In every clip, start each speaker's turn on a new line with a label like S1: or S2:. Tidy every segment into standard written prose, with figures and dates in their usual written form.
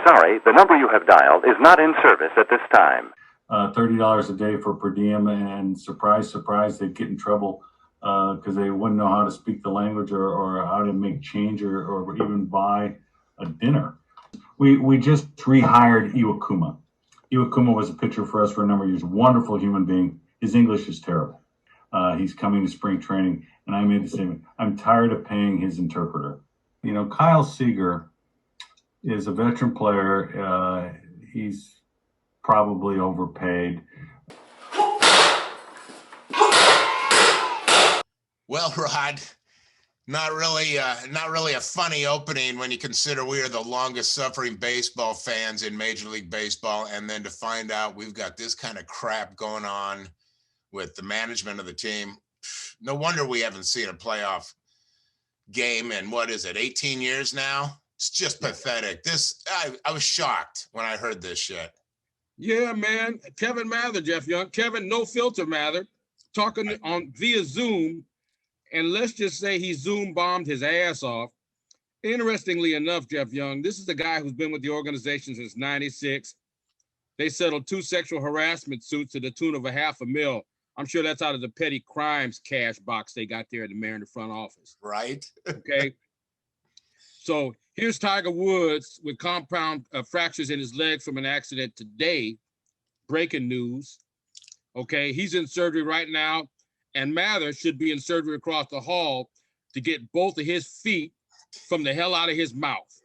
S1: sorry, the number you have dialed is not in service at this time.
S2: $30 a day for per diem, and surprise, surprise, they'd get in trouble because they wouldn't know how to speak the language or how to make change or even buy a dinner. We just rehired Iwakuma. Iwakuma was a pitcher for us for a number of years. Wonderful human being. His English is terrible. He's coming to spring training, and I made the statement, I'm tired of paying his interpreter. You know, Kyle Seager is a veteran player. He's probably overpaid.
S3: Well, Rod, not really a funny opening when you consider we are the longest suffering baseball fans in Major League Baseball, and then to find out we've got this kind of crap going on with the management of the team. No wonder we haven't seen a playoff game in, 18 years now? It's just pathetic. I was shocked when I heard this shit.
S4: Yeah, man. Kevin Mather, Jeff Young. Kevin No Filter Mather, talking on via Zoom, and let's just say he Zoom bombed his ass off. Interestingly enough, Jeff Young, this is the guy who's been with the organization since '96. They settled 2 sexual harassment suits to the tune of $500,000. I'm sure that's out of the petty crimes cash box they got there at the Mariner front office.
S3: Right.
S4: Okay. So here's Tiger Woods with compound fractures in his leg from an accident today. Breaking news. Okay. He's in surgery right now. And Mather should be in surgery across the hall to get both of his feet from the hell out of his mouth.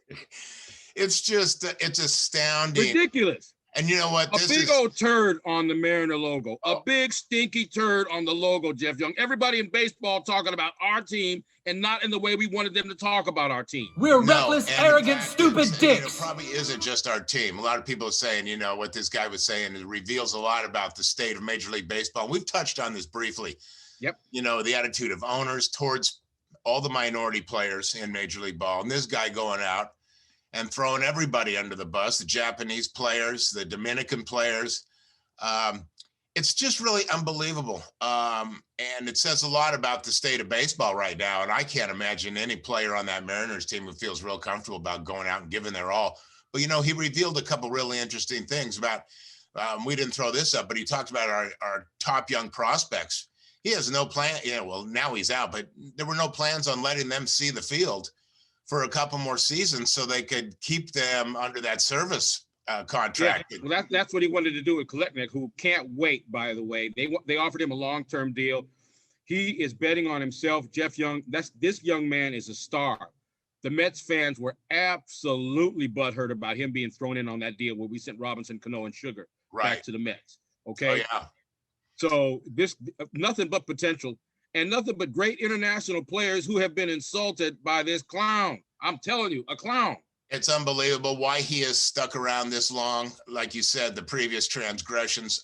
S3: It's astounding.
S4: Ridiculous.
S3: And you know what?
S4: A big old turd on the Mariner logo. A big stinky turd on the logo, Jeff Young. Everybody in baseball talking about our team and not in the way we wanted them to talk about our team.
S5: We're reckless, arrogant, stupid dicks.
S3: It probably isn't just our team. A lot of people are saying, you know, what this guy was saying, it reveals a lot about the state of Major League Baseball. We've touched on this briefly.
S4: Yep.
S3: You know, the attitude of owners towards all the minority players in Major League Ball. And this guy going out and throwing everybody under the bus, the Japanese players, the Dominican players. It's just really unbelievable. And it says a lot about the state of baseball right now. And I can't imagine any player on that Mariners team who feels real comfortable about going out and giving their all. But, you know, he revealed a couple really interesting things about, we didn't throw this up, but he talked about our top young prospects. He has no plan. Yeah, well, now he's out, but there were no plans on letting them see the field for a couple more seasons so they could keep them under that service contract.
S4: Yeah, well, that's what he wanted to do with Koleknik, who can't wait, by the way. They offered him a long-term deal. He is betting on himself. Jeff Young, this young man is a star. The Mets fans were absolutely butthurt about him being thrown in on that deal where we sent Robinson, Cano, and Sugar back to the Mets. Okay?
S3: Oh, yeah.
S4: So this, nothing but potential. And nothing but great international players who have been insulted by this clown. I'm telling you, a clown.
S3: It's unbelievable why he has stuck around this long. Like you said, the previous transgressions.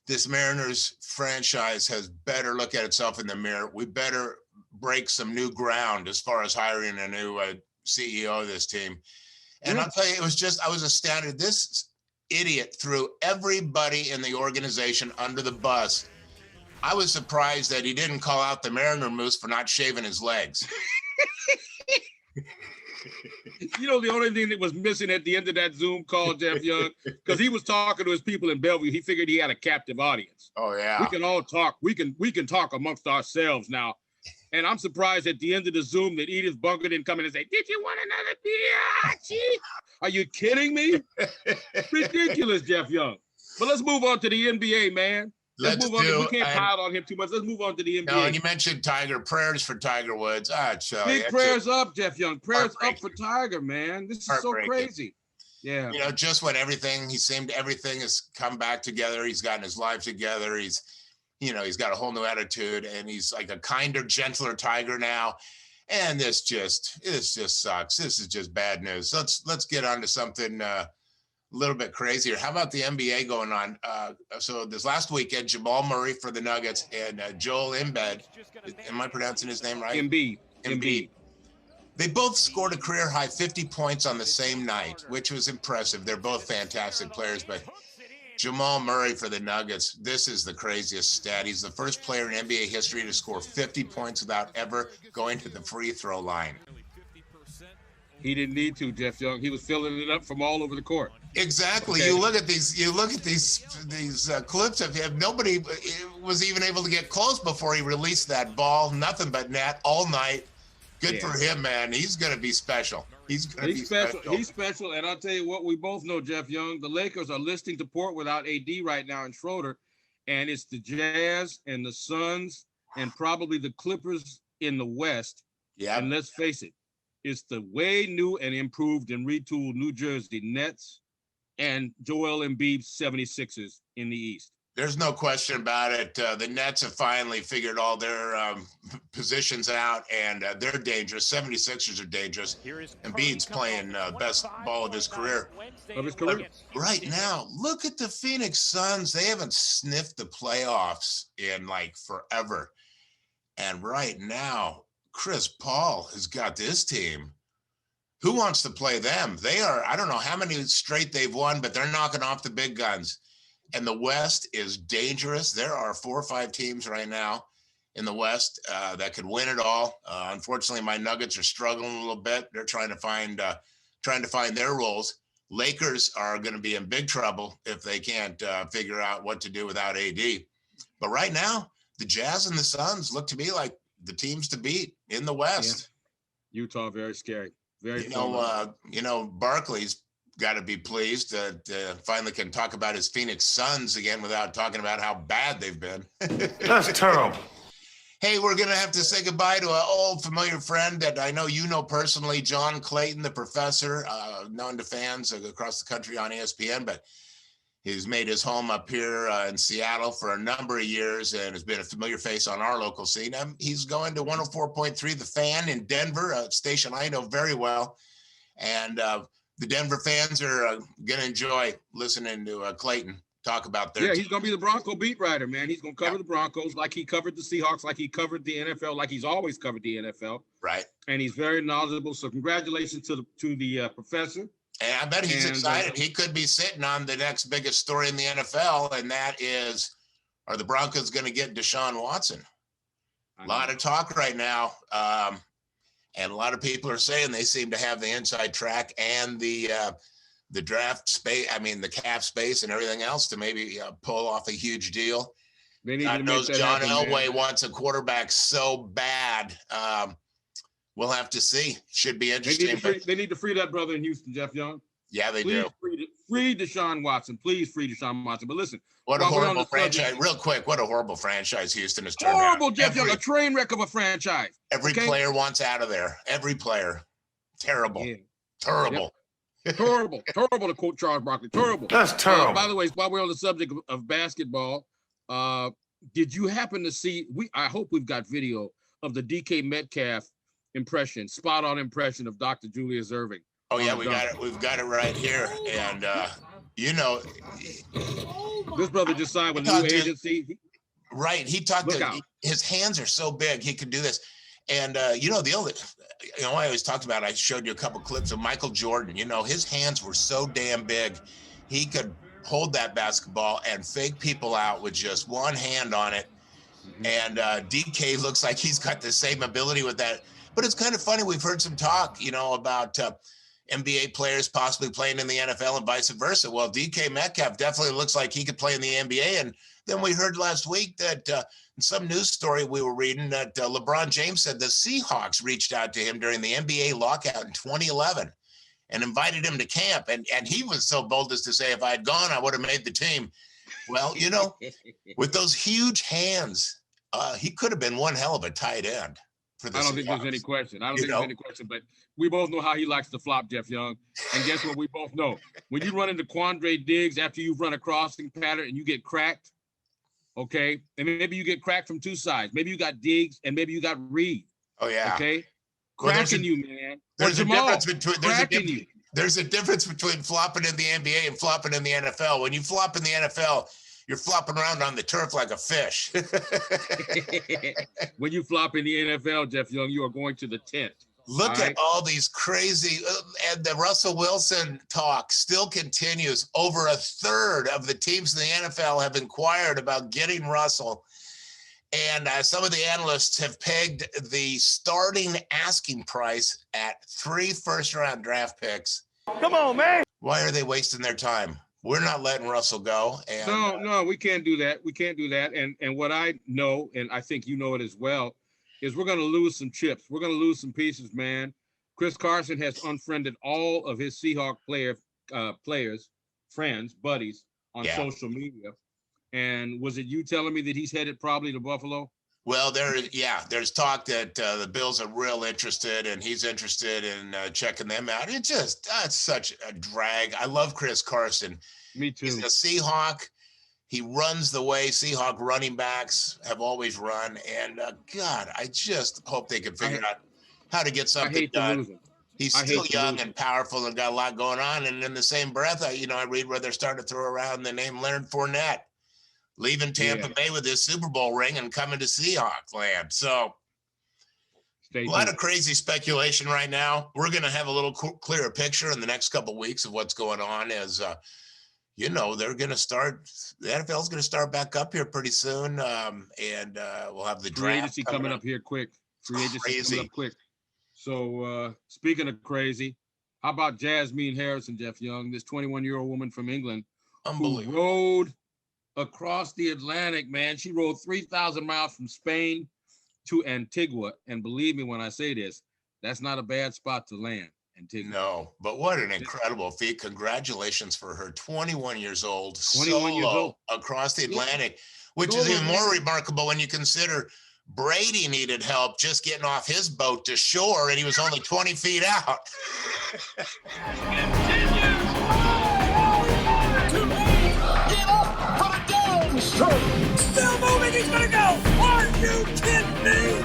S3: This Mariners franchise has better look at itself in the mirror. We better break some new ground as far as hiring a new CEO of this team. And I'll tell you, I was astounded. This idiot threw everybody in the organization under the bus. I was surprised that he didn't call out the Mariner Moose for not shaving his legs.
S4: You know, the only thing that was missing at the end of that Zoom call, Jeff Young, because he was talking to his people in Bellevue, he figured he had a captive audience.
S3: Oh, yeah.
S4: We can all talk. We can talk amongst ourselves now. And I'm surprised at the end of the Zoom that Edith Bunker didn't come in and say, "Did you want another beer, Archie?" Are you kidding me? Ridiculous, Jeff Young. But let's move on to the NBA, man. Let's move on. We can't pile on him too much. Let's move on to the NBA.
S3: No, and you mentioned Tiger. Prayers for Tiger Woods.
S4: Big prayers up, Jeff Young. Prayers up for Tiger, man. This is so crazy. Yeah.
S3: You know, just when everything has come back together. He's gotten his life together. He's got a whole new attitude, and he's like a kinder, gentler Tiger now. And this just sucks. This is just bad news. Let's get on to something a little bit crazier. How about the NBA going on? So this last weekend, Jamal Murray for the Nuggets and Joel Embiid. Am I pronouncing his name right?
S4: Embiid.
S3: They both scored a career high 50 points on the same night, which was impressive. They're both fantastic players, but Jamal Murray for the Nuggets, this is the craziest stat. He's the first player in NBA history to score 50 points without ever going to the free throw line.
S4: He didn't need to, Jeff Young. He was filling it up from all over the court.
S3: Exactly.
S4: Okay.
S3: You look at these clips of him. Nobody was even able to get close before he released that ball. Nothing but net all night. Good for him, man. He's going to be special. He's special.
S4: He's special. And I'll tell you what, we both know, Jeff Young, the Lakers are listing to port without AD right now and Schroeder. And it's the Jazz and the Suns and probably the Clippers in the West.
S3: Yeah.
S4: And let's face it, it's the way new and improved and retooled New Jersey Nets and Joel Embiid's 76ers in the East.
S3: There's no question about it. The Nets have finally figured all their positions out, and they're dangerous. 76ers are dangerous. Embiid's playing best ball of his career. Right now, look at the Phoenix Suns. They haven't sniffed the playoffs in like forever. And right now, Chris Paul has got this team. Who wants to play them? They are, I don't know how many straight they've won, but they're knocking off the big guns. And the West is dangerous. There are 4 or 5 teams right now in the West that could win it all. Unfortunately, my Nuggets are struggling a little bit. They're trying to find their roles. Lakers are going to be in big trouble if they can't figure out what to do without AD. But right now, the Jazz and the Suns look to me like the teams to beat in the West.
S4: Yeah. Utah, very scary. Very
S3: Barkley's got to be pleased that finally can talk about his Phoenix Suns again without talking about how bad they've been.
S2: That's terrible.
S3: Hey, we're going to have to say goodbye to an old familiar friend that I know you know personally, John Clayton, the professor, known to fans across the country on ESPN, but he's made his home up here in Seattle for a number of years and has been a familiar face on our local scene. He's going to 104.3 The Fan in Denver, a station I know very well. And the Denver fans are going to enjoy listening to Clayton talk about their
S4: he's going to be the Bronco beat writer, man. He's going to cover the Broncos like he covered the Seahawks, like he covered the NFL, like he's always covered the NFL.
S3: Right.
S4: And he's very knowledgeable. So congratulations to the professor.
S3: And I bet he's excited. He could be sitting on the next biggest story in the NFL, and that is, are the Broncos going to get Deshaun Watson? A lot of talk right now. And a lot of people are saying they seem to have the inside track and the draft space, the cap space and everything else to maybe pull off a huge deal. God knows John Elway wants a quarterback so bad. We'll have to see. Should be interesting.
S4: They need to free that brother in Houston, Jeff Young.
S3: Yeah, they do.
S4: Free Deshaun Watson. Please free Deshaun Watson. But listen.
S3: What a horrible franchise. Real quick, what a horrible franchise Houston has turned out.
S4: Horrible, Jeff Young. A train wreck of a franchise.
S3: Every player wants out of there. Every player. Terrible. Yeah. Terrible.
S4: Yep. Terrible. Terrible to quote Charles Barkley. Terrible.
S2: That's terrible.
S4: By the way, while we're on the subject of basketball, did you happen to see, I hope we've got video of the DK Metcalf spot on impression of Dr. Julius Erving.
S3: Oh yeah, we got it. We've got it right here. And
S4: this brother just signed with a new agency.
S3: Right. He talked his hands are so big he could do this. And I always talked about, I showed you a couple clips of Michael Jordan. His hands were so damn big. He could hold that basketball and fake people out with just one hand on it. And DK looks like he's got the same ability with that. But it's kind of funny. We've heard some talk, about NBA players possibly playing in the NFL and vice versa. Well, DK Metcalf definitely looks like he could play in the NBA. And then we heard last week that in some news story we were reading that LeBron James said the Seahawks reached out to him during the NBA lockout in 2011 and invited him to camp. And he was so bold as to say, if I had gone, I would have made the team. Well, with those huge hands, he could have been one hell of a tight end. I
S4: don't think there's any question. But we both know how he likes to flop, Jeff Young. And guess what? We both know. When you run into Quandre Diggs after you've run a crossing pattern and you get cracked, okay? And maybe you get cracked from two sides. Maybe you got Diggs and maybe you got Reed.
S3: Oh, yeah.
S4: Okay? Cracking you, man.
S3: There's a difference between flopping in the NBA and flopping in the NFL. When you flop in the NFL, you're flopping around on the turf like a fish.
S4: When you flop in the NFL, Jeff Young, you are going to the tent.
S3: Look at all these crazy, and the Russell Wilson talk still continues. Over a third of the teams in the NFL have inquired about getting Russell. And some of the analysts have pegged the starting asking price at 3 first-round draft picks.
S6: Come on, man.
S3: Why are they wasting their time? We're not letting Russell go. And
S4: No, we can't do that. We can't do that. And what I know, and I think you know it as well, is we're going to lose some chips. We're going to lose some pieces, man. Chris Carson has unfriended all of his Seahawk players, friends, buddies on social media. And was it you telling me that he's headed probably to Buffalo?
S3: Well, there's talk that the Bills are real interested, and he's interested in checking them out. That's such a drag. I love Chris Carson.
S4: Me too.
S3: He's a Seahawk. He runs the way Seahawk running backs have always run. And God, I just hope they can figure out how to get something done. He's still young and powerful and got a lot going on. And in the same breath, I read where they're starting to throw around the name Leonard Fournette, leaving Tampa Bay with his Super Bowl ring and coming to Seahawks land. So a lot of crazy speculation right now. We're going to have a little clearer picture in the next couple of weeks of what's going on as, they're going to start, the NFL is going to start back up here pretty soon. And we'll have the
S4: free
S3: draft
S4: agency coming up here quick. Free agency coming up quick. So speaking of crazy, how about Jasmine Harrison, Jeff Young, this 21-year-old woman from England who rode across the Atlantic, man. She rode 3,000 miles from Spain to Antigua. And believe me when I say this, that's not a bad spot to land, Antigua.
S3: No, but what an incredible feat. Congratulations for her, 21 years old,
S4: 21 years old.
S3: Across the Atlantic, which is even more remarkable when you consider Brady needed help just getting off his boat to shore, and he was only 20 feet out.
S6: Still moving, he's gonna go. Are you kidding me?